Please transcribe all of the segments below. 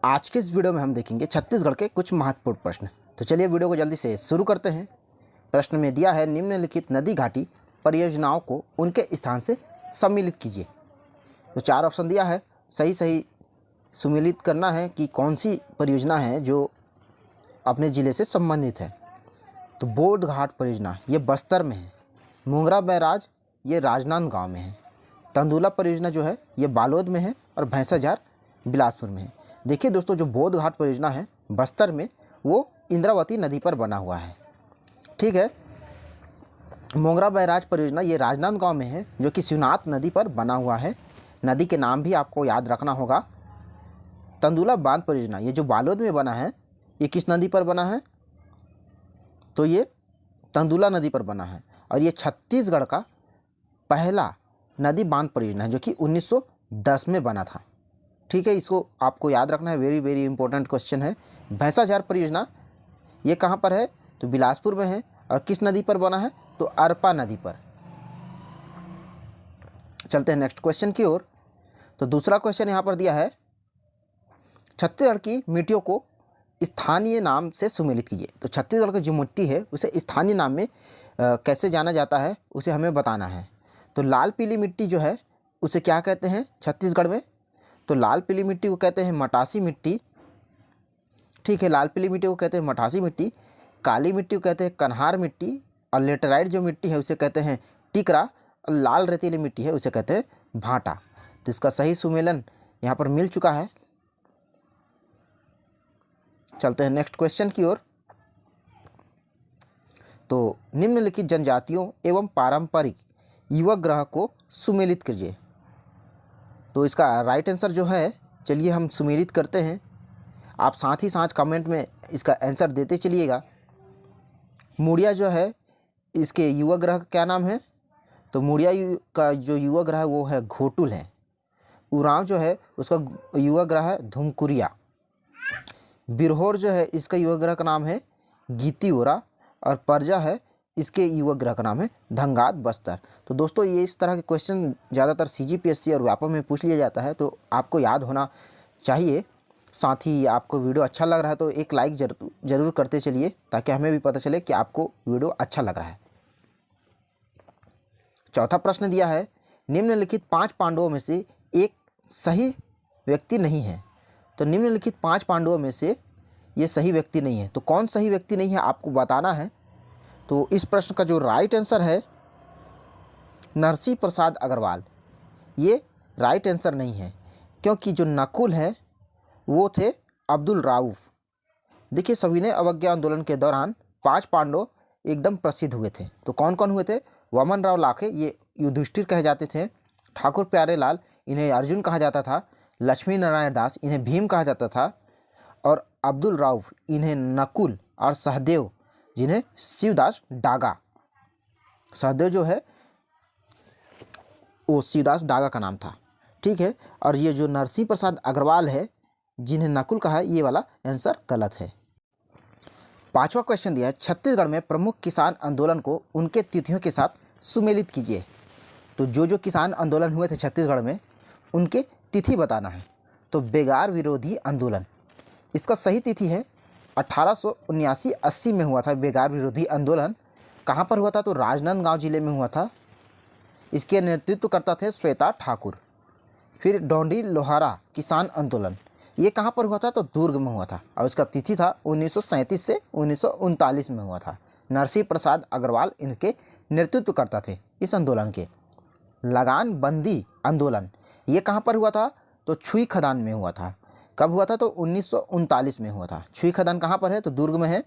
आज के इस वीडियो में हम देखेंगे छत्तीसगढ़ के कुछ महत्वपूर्ण प्रश्न। तो चलिए वीडियो को जल्दी से शुरू करते हैं। प्रश्न में दिया है, निम्नलिखित नदी घाटी परियोजनाओं को उनके स्थान से सम्मिलित कीजिए। तो चार ऑप्शन दिया है, सही सही सम्मिलित करना है कि कौन सी परियोजना है जो अपने ज़िले से संबंधित है। तो बोध घाट परियोजना ये बस्तर में है, मोंगरा बैराज ये राजनांदगांव में है, तंदुला परियोजना जो है ये बालोद में है और भैंसाझार बिलासपुर में है। देखिए दोस्तों, जो बोध घाट परियोजना है बस्तर में, वो इंद्रावती नदी पर बना हुआ है। ठीक है। मोंगरा बैराज परियोजना ये राजनांदगांव में है, जो कि शिवनाथ नदी पर बना हुआ है। नदी के नाम भी आपको याद रखना होगा। तंदुला बांध परियोजना ये जो बालोद में बना है, ये किस नदी पर बना है? तो ये तंदुला नदी पर बना है और ये छत्तीसगढ़ का पहला नदी बांध परियोजना है, जो कि 1910 में बना था। ठीक है, इसको आपको याद रखना है, वेरी वेरी इंपॉर्टेंट क्वेश्चन है। भैंसाझार परियोजना ये कहाँ पर है? तो बिलासपुर में है और किस नदी पर बना है? तो अरपा नदी पर। चलते हैं नेक्स्ट क्वेश्चन की ओर। तो दूसरा क्वेश्चन यहाँ पर दिया है, छत्तीसगढ़ की मिट्टियों को स्थानीय नाम से सुमेलित कीजिए। तो छत्तीसगढ़ की जो मिट्टी है उसे स्थानीय नाम में कैसे जाना जाता है उसे हमें बताना है। तो लाल पीली मिट्टी जो है उसे क्या कहते हैं छत्तीसगढ़ में? तो लाल पीली मिट्टी को कहते हैं मटासी मिट्टी। ठीक है, लाल पीली मिट्टी को कहते हैं मटासी मिट्टी। काली मिट्टी को कहते हैं कन्हार मिट्टी और लेटराइट जो मिट्टी है उसे कहते हैं टिकरा और लाल रेतीली मिट्टी है उसे कहते हैं भाटा। तो इसका सही सुमेलन यहाँ पर मिल चुका है। चलते हैं नेक्स्ट क्वेश्चन की ओर। तो निम्नलिखित जनजातियों एवं पारंपरिक युवा ग्रह को सुमेलित कीजिए। तो इसका राइट आंसर जो है, चलिए हम सुमेलित करते हैं। आप साथ ही साथ कमेंट में इसका आंसर देते चलिएगा। मुड़िया जो है इसके युवा ग्रह का क्या नाम है? तो मुड़िया का जो युवा ग्रह है वो है घोटुल है। उरांव जो है उसका युवा ग्रह है धुमकुरिया। बिरहोर जो है इसका युवा ग्रह का नाम है गीतीओरा और परजा है इसके युवा ग्रह का नाम है धनगाद बस्तर। तो दोस्तों, ये इस तरह के क्वेश्चन ज़्यादातर CGPSC और व्यापक में पूछ लिया जाता है, तो आपको याद होना चाहिए। साथ ही आपको वीडियो अच्छा लग रहा है तो एक लाइक जरूर करते चलिए, ताकि हमें भी पता चले कि आपको वीडियो अच्छा लग रहा है। चौथा प्रश्न दिया है, निम्नलिखित 5 पांडवों में से एक सही व्यक्ति नहीं है। तो निम्नलिखित 5 पांडवों में से ये सही व्यक्ति नहीं है। तो कौन सही व्यक्ति नहीं है आपको बताना है। तो इस प्रश्न का जो राइट आंसर है नरसिंह प्रसाद अग्रवाल, ये राइट आंसर नहीं है, क्योंकि जो नकुल है वो थे अब्दुल राऊफ। देखिए, सविनय अवज्ञा आंदोलन के दौरान 5 पांडव एकदम प्रसिद्ध हुए थे। तो कौन कौन हुए थे? वामन राव लाखे, ये युधिष्ठिर कहे जाते थे। ठाकुर प्यारेलाल, इन्हें अर्जुन कहा जाता था। लक्ष्मी नारायण दास, इन्हें भीम कहा जाता था। और अब्दुल राऊफ, इन्हें नकुल। और सहदेव, जिन्हें शिवदास डागा। सहदेव जो है वो शिवदास डागा का नाम था। ठीक है। और ये जो नरसिंह प्रसाद अग्रवाल है, जिन्हें नकुल कहा है, ये वाला आंसर गलत है। पांचवा क्वेश्चन दिया है, छत्तीसगढ़ में प्रमुख किसान आंदोलन को उनके तिथियों के साथ सुमेलित कीजिए। तो जो किसान आंदोलन हुए थे छत्तीसगढ़ में, उनके तिथि बताना है। तो बेगार विरोधी आंदोलन, इसका सही तिथि है 1879-80 में हुआ था। बेगार विरोधी आंदोलन कहाँ पर हुआ था? तो राजनांदगांव जिले में हुआ था। इसके नेतृत्व करता थे श्वेता ठाकुर। फिर डोंडी लोहारा किसान आंदोलन, ये कहाँ पर हुआ था? तो दुर्ग में हुआ था और इसका तिथि था 1937 से 1939 में हुआ था। नरसिंह प्रसाद अग्रवाल इनके नेतृत्व करता थे इस आंदोलन के। लगान बंदी आंदोलन, ये कहाँ पर हुआ था? तो छुई खदान में हुआ था। कब हुआ था? तो 1939 में हुआ था। छुई खदान कहाँ पर है? तो दुर्ग में है।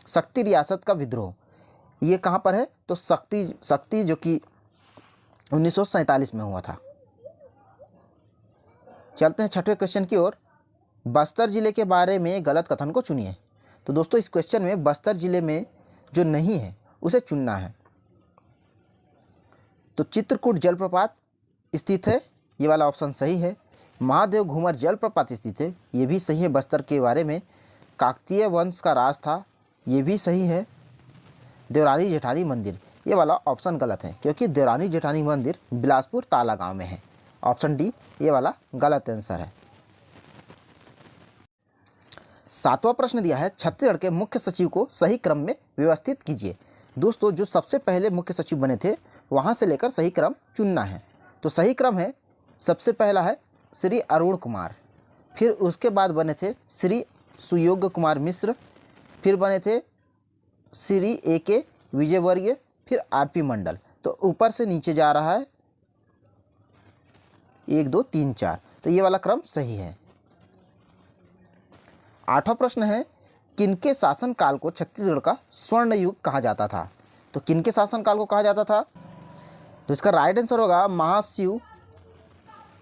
शक्ति रियासत का विद्रोह, ये कहाँ पर है? तो शक्ति जो कि 1947 में हुआ था। चलते हैं छठवें क्वेश्चन की ओर। बस्तर जिले के बारे में गलत कथन को चुनिए। तो दोस्तों, इस क्वेश्चन में बस्तर जिले में जो नहीं है उसे चुनना है। तो चित्रकूट जलप्रपात स्थित है, ये वाला ऑप्शन सही है। महादेव घूमर जलप्रपात स्थित है, ये भी सही है बस्तर के बारे में। काकतीय वंश का राज था, ये भी सही है। देवरानी जेठानी मंदिर, ये वाला ऑप्शन गलत है, क्योंकि देवरानी जेठानी मंदिर बिलासपुर ताला गांव में है। ऑप्शन डी ये वाला गलत आंसर है। सातवां प्रश्न दिया है छत्तीसगढ़ के मुख्य सचिव को सही क्रम में व्यवस्थित कीजिए। दोस्तों जो सबसे पहले मुख्य सचिव बने थे वहाँ से लेकर सही क्रम चुनना है। तो सही क्रम है, सबसे पहला है श्री अरुण कुमार, फिर उसके बाद बने थे श्री सुयोग्य कुमार मिश्र, फिर बने थे श्री A.K. विजयवर्गीय, फिर R.P. मंडल। तो ऊपर से नीचे जा रहा है 1 2 3 4, तो ये वाला क्रम सही है। आठवां प्रश्न है किनके शासनकाल को छत्तीसगढ़ का स्वर्ण युग कहा जाता था। तो किनके शासनकाल को कहा जाता था, तो इसका राइट आंसर होगा महाशिव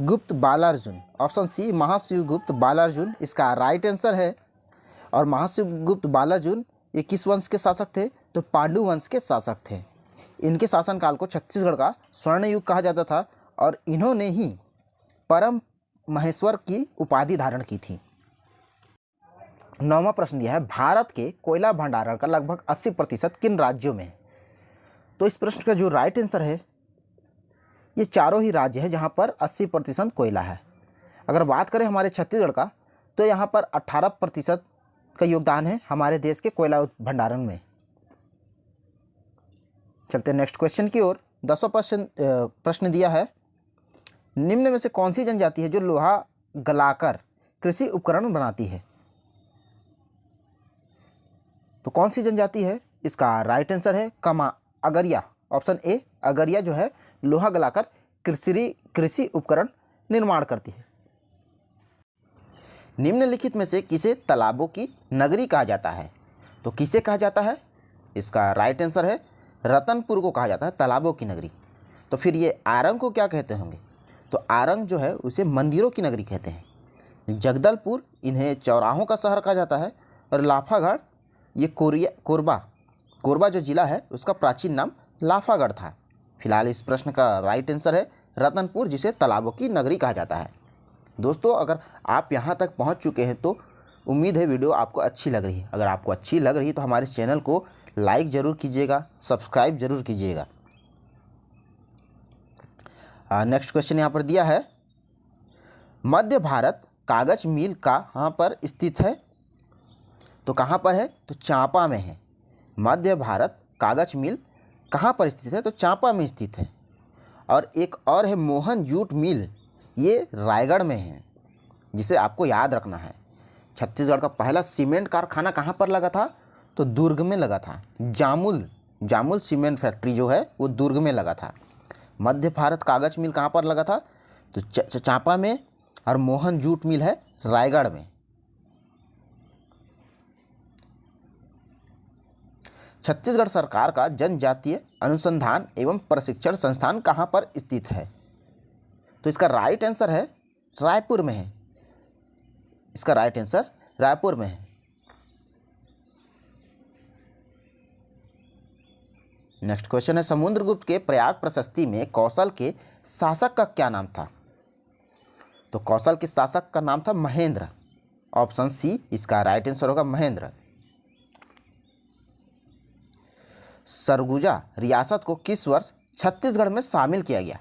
गुप्त बालार्जुन। ऑप्शन सी महाशिव गुप्त बालार्जुन इसका राइट आंसर है। और महाशिव गुप्त बालार्जुन ये किस वंश के शासक थे, तो पांडु वंश के शासक थे। इनके शासनकाल को छत्तीसगढ़ का स्वर्ण युग कहा जाता था और इन्होंने ही परम महेश्वर की उपाधि धारण की थी। नौवां प्रश्न दिया है भारत के कोयला भंडारण का लगभग 80% किन राज्यों में है। तो इस प्रश्न का जो राइट आंसर है ये चारों ही राज्य है जहाँ पर 80% कोयला है। अगर बात करें हमारे छत्तीसगढ़ का तो यहाँ पर 18% का योगदान है हमारे देश के कोयला भंडारण में। चलते हैं नेक्स्ट क्वेश्चन की ओर। 10वां प्रश्न दिया है निम्न में से कौन सी जनजाति है जो लोहा गलाकर कृषि उपकरण बनाती है। तो कौन सी जनजाति है, इसका राइट आंसर है अगरिया। ऑप्शन ए अगरिया जो है लोहा गलाकर कृषि उपकरण निर्माण करती है। निम्नलिखित में से किसे तालाबों की नगरी कहा जाता है। तो किसे कहा जाता है, इसका राइट आंसर है रतनपुर को कहा जाता है तालाबों की नगरी। तो फिर ये आरंग को क्या कहते होंगे, तो आरंग जो है उसे मंदिरों की नगरी कहते हैं। जगदलपुर इन्हें चौराहों का शहर कहा जाता है और लाफागढ़ ये कोरबा जो जिला है उसका प्राचीन नाम लाफागढ़ था। फिलहाल इस प्रश्न का राइट आंसर है रतनपुर जिसे तालाबों की नगरी कहा जाता है। दोस्तों अगर आप यहाँ तक पहुँच चुके हैं तो उम्मीद है वीडियो आपको अच्छी लग रही है। अगर आपको अच्छी लग रही है तो हमारे चैनल को लाइक ज़रूर कीजिएगा, सब्सक्राइब ज़रूर कीजिएगा। नेक्स्ट क्वेश्चन यहाँ पर दिया है मध्य भारत कागज मिल कहाँ पर स्थित है। तो कहाँ पर है, तो चांपा में है। मध्य भारत कागज मिल कहाँ पर स्थित है, तो चांपा में स्थित है। और एक और है मोहन जूट मिल, ये रायगढ़ में है, जिसे आपको याद रखना है। छत्तीसगढ़ का पहला सीमेंट कारखाना कहाँ पर लगा था, तो दुर्ग में लगा था। जामुल सीमेंट फैक्ट्री जो है वो दुर्ग में लगा था। मध्य भारत कागज मिल कहाँ पर लगा था, तो चांपा में। और मोहन जूट मिल है रायगढ़ में। छत्तीसगढ़ सरकार का जनजातीय अनुसंधान एवं प्रशिक्षण संस्थान कहाँ पर स्थित है। तो इसका राइट आंसर है रायपुर में है। इसका राइट आंसर रायपुर में है। नेक्स्ट क्वेश्चन है समुद्रगुप्त के प्रयाग प्रशस्ति में कौशल के शासक का क्या नाम था। तो कौशल के शासक का नाम था महेंद्र। ऑप्शन सी इसका राइट आंसर होगा महेंद्र। सरगुजा रियासत को किस वर्ष छत्तीसगढ़ में शामिल किया गया।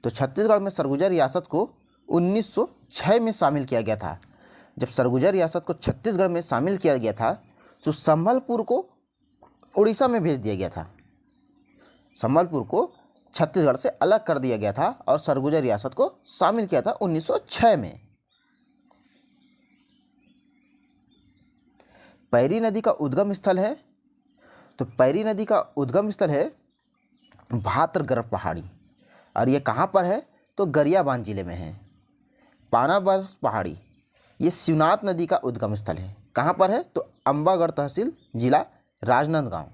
तो छत्तीसगढ़ में सरगुजा रियासत को 1906 में शामिल किया गया था। जब सरगुजा रियासत को छत्तीसगढ़ में शामिल किया गया था तो संबलपुर को उड़ीसा में भेज दिया गया था। संबलपुर को छत्तीसगढ़ से अलग कर दिया गया था और सरगुजा रियासत को शामिल किया था 1906 में। पैरी नदी का उद्गम स्थल है, तो पैरी नदी का उद्गम स्थल है भातरगढ़ पहाड़ी। और ये कहाँ पर है, तो गरियाबंद जिले में है। पानाबर्फ पहाड़ी ये शिवनाथ नदी का उद्गम स्थल है। कहाँ पर है, तो अंबागढ़ तहसील जिला राजनांदगांव।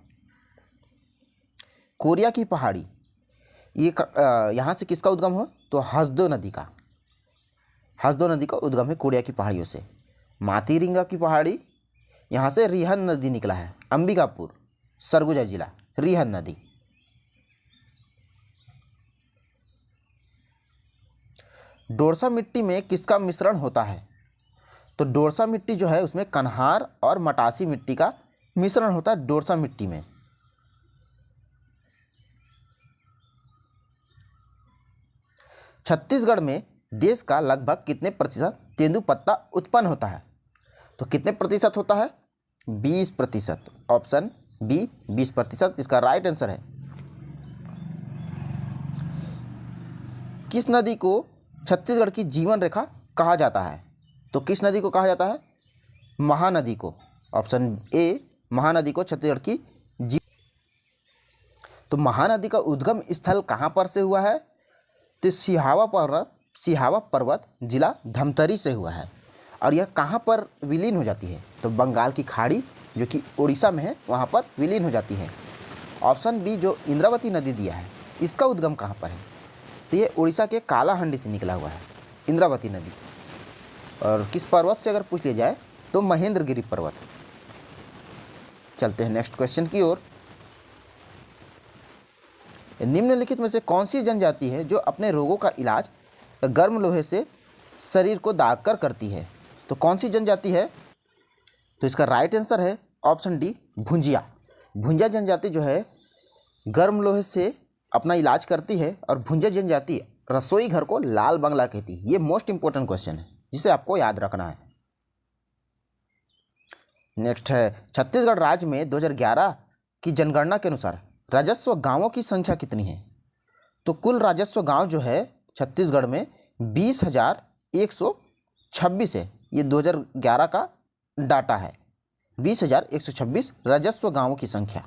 कोरिया की पहाड़ी ये यहाँ से किसका उद्गम हो, तो हसदो नदी का उद्गम है कोरिया की पहाड़ियों से। मातीरिंगा की पहाड़ी यहाँ से रिहन नदी निकला है। अंबिकापुर सरगुजा जिला रिहन नदी। डोरसा मिट्टी में किसका मिश्रण होता है। तो डोरसा मिट्टी जो है उसमें कन्हार और मटासी मिट्टी का मिश्रण होता है डोरसा मिट्टी में। छत्तीसगढ़ में देश का लगभग कितने प्रतिशत तेंदुपत्ता उत्पन्न होता है। तो कितने प्रतिशत होता है? 20%। ऑप्शन बी 20% इसका राइट आंसर है। किस नदी को छत्तीसगढ़ की जीवन रेखा कहा जाता है? तो किस नदी को कहा जाता है? महानदी को। ऑप्शन ए महानदी को छत्तीसगढ़ की तो महानदी का उद्गम स्थल कहाँ पर से हुआ है? तो सिहावा पर्वत जिला धमतरी से हुआ है। और यह कहाँ पर विलीन हो जाती है? तो बंगाल की खाड़ी जो कि उड़ीसा में है वहाँ पर विलीन हो जाती है। ऑप्शन बी जो इंद्रावती नदी दिया है इसका उद्गम कहाँ पर है? तो ये उड़ीसा के कालाहंडी से निकला हुआ है इंद्रावती नदी। और किस पर्वत से अगर पूछ लिया जाए तो महेंद्रगिरी पर्वत। चलते हैं नेक्स्ट क्वेश्चन की ओर। निम्नलिखित में से कौन सी जनजाति है जो अपने रोगों का इलाज गर्म लोहे से शरीर को दाग कर करती है? तो कौन सी जनजाति है? तो इसका राइट आंसर है ऑप्शन डी भुंजिया। भुंजिया जनजाति जो है गर्म लोहे से अपना इलाज करती है। और भुंजिया जनजाति रसोई घर को लाल बंगला कहती है। ये मोस्ट इंपॉर्टेंट क्वेश्चन है जिसे आपको याद रखना है। नेक्स्ट है छत्तीसगढ़ राज्य में 2011 की जनगणना के अनुसार राजस्व गांवों की संख्या कितनी है? तो कुल राजस्व गांव जो है छत्तीसगढ़ में 20,126 है। ये 2011 का डाटा है। 20,126 राजस्व गांवों की संख्या।